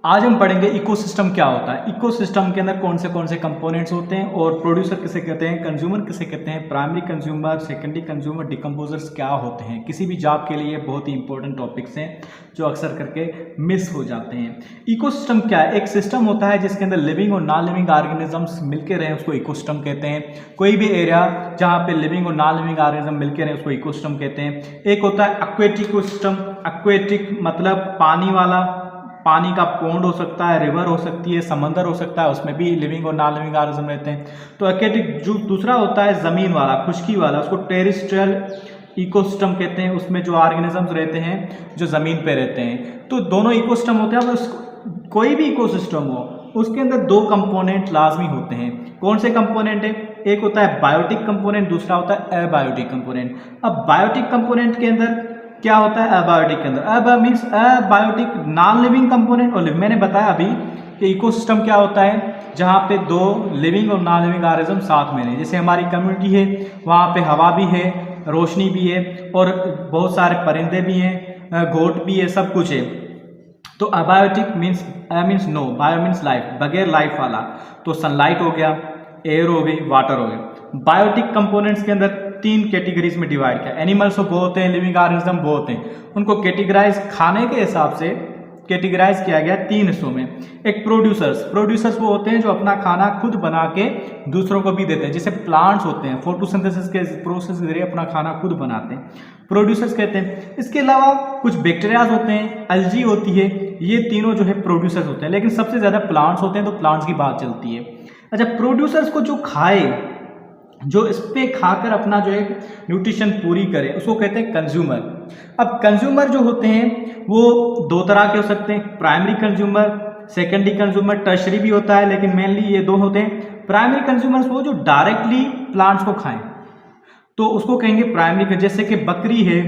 आज हम पढ़ेंगे इकोसिस्टम क्या होता है। इकोसिस्टम के अंदर कौन से कंपोनेंट्स होते हैं और प्रोड्यूसर किसे कहते हैं, कंज्यूमर किसे कहते हैं, primary consumer, secondary consumer, decomposers क्या होते हैं। किसी भी जॉब के लिए बहुत ही इंपॉर्टेंट टॉपिक्स हैं जो अक्सर करके मिस हो जाते हैं। इकोसिस्टम क्या है? एक सिस्टम होता है जिसके अंदर लिविंग और नॉन लिविंग ऑर्गेनिजम्स मिलकर रहें, उसको इकोसिस्टम कहते हैं। कोई भी एरिया जहाँ पे लिविंग और नॉन लिविंग ऑर्गेनिज्म मिलकर रहें उसको इकोसिस्टम कहते हैं। एक होता है एक्वेटिक इकोसिस्टम। एक्वेटिक मतलब पानी वाला, पानी का पॉन्ड हो सकता है, रिवर हो सकती है, समंदर हो सकता है, उसमें भी लिविंग और नॉन लिविंग ऑर्गेनिज्म रहते हैं। तो एक्वेटिक जो दूसरा होता है ज़मीन वाला, खुश्की वाला, उसको टेरेस्ट्रियल इकोसिस्टम कहते हैं। उसमें जो ऑर्गेनिजम्स रहते हैं जो ज़मीन पे रहते हैं। तो दोनों इकोसिस्टम होते हैं। अब कोई भी इकोसिस्टम हो उसके अंदर दो कंपोनेंट लाजमी होते हैं। कौन से कंपोनेंट है? एक होता है बायोटिक कंपोनेंट, दूसरा होता है एबायोटिक कंपोनेंट। अब बायोटिक कंपोनेंट के अंदर क्या होता है? एबायोटिक के अंदर अब means abiotic non living component और लिविंग। मैंने बताया अभी कि इकोसिस्टम क्या होता है जहाँ पे दो लिविंग और नॉन लिविंग ऑर्गेनिज्म साथ में हैं। जैसे हमारी कम्युनिटी है, वहाँ पे हवा भी है, रोशनी भी है और बहुत सारे परिंदे भी हैं, गोट भी है, सब कुछ है। तो abiotic means no, bio means life, बगैर लाइफ वाला। तो सनलाइट हो गया, एयर हो गई, वाटर हो गया। बायोटिक कंपोनेंट्स के अंदर तीन कैटेगरीज में डिवाइड किया। एनिमल्स तो बहुत हैं, लिविंग ऑर्गेनिज्म बहुत हैं। उनको कैटेगराइज खाने के हिसाब से कैटेगराइज किया गया तीन हिस्सों में। एक प्रोड्यूसर्स वो होते हैं जो अपना खाना खुद बना के दूसरों को भी देते हैं। जैसे प्लांट्स होते हैं, फोटोसिंथेसिस के प्रोसेस के जरिए अपना खाना खुद बनाते हैं, प्रोड्यूसर्स कहते हैं। इसके अलावा कुछ बैक्टीरियाज होते हैं, एल्गी होती है, ये तीनों जो है प्रोड्यूसर्स होते हैं। लेकिन सबसे ज़्यादा प्लांट्स होते हैं तो प्लांट्स की बात चलती है। अच्छा, प्रोड्यूसर्स को जो खाए, जो इस पे खाकर अपना जो है न्यूट्रिशन पूरी करे, उसको कहते हैं कंज्यूमर। अब कंज्यूमर जो होते हैं वो दो तरह के हो सकते हैं, primary consumer, secondary consumer, tertiary भी होता है, लेकिन मेनली ये दो होते हैं। प्राइमरी कंज्यूमर्स वो जो डायरेक्टली प्लांट्स को खाएं तो उसको कहेंगे प्राइमरी। जैसे कि बकरी है,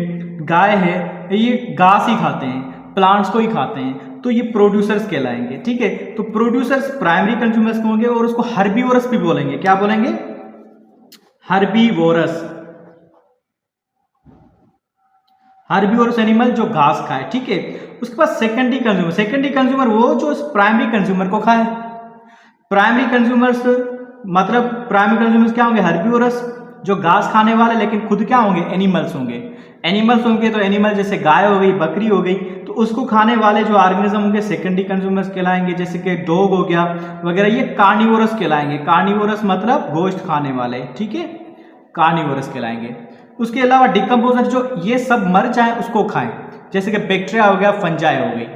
गाय है, ये घास ही खाते हैं, प्लांट्स को ही खाते हैं, तो ये प्रोड्यूसर्स कहलाएंगे। ठीक है, तो प्रोड्यूसर्स प्राइमरी कंज्यूमर्स होंगे और उसको हर्बीवोरस भी बोलेंगे। क्या बोलेंगे? हर्बीवोरस। हर्बीवोरस एनिमल जो घास खाए। ठीक है, उसके बाद सेकेंडरी कंज्यूमर वो जो प्राइमरी कंज्यूमर को खाए। प्राइमरी कंज्यूमर्स क्या होंगे? हर्बीवोरस जो घास खाने वाले, लेकिन खुद क्या होंगे? एनिमल्स होंगे। तो एनिमल जैसे गाय हो गई, बकरी हो गई, तो उसको खाने वाले जो ऑर्गेनिज्म होंगे सेकेंडरी कंज्यूमर्स कहलाएंगे। जैसे कि डॉग हो गया वगैरह, ये कार्निवोरस कहलाएंगे। कार्निवोरस मतलब गोश्त खाने वाले। ठीक है, कार्निवोरस कहलाएंगे। उसके अलावा डिकम्पोजर जो ये सब मर जाए उसको खाएं, जैसे कि बैक्टीरिया हो गया, फंजाई हो गई।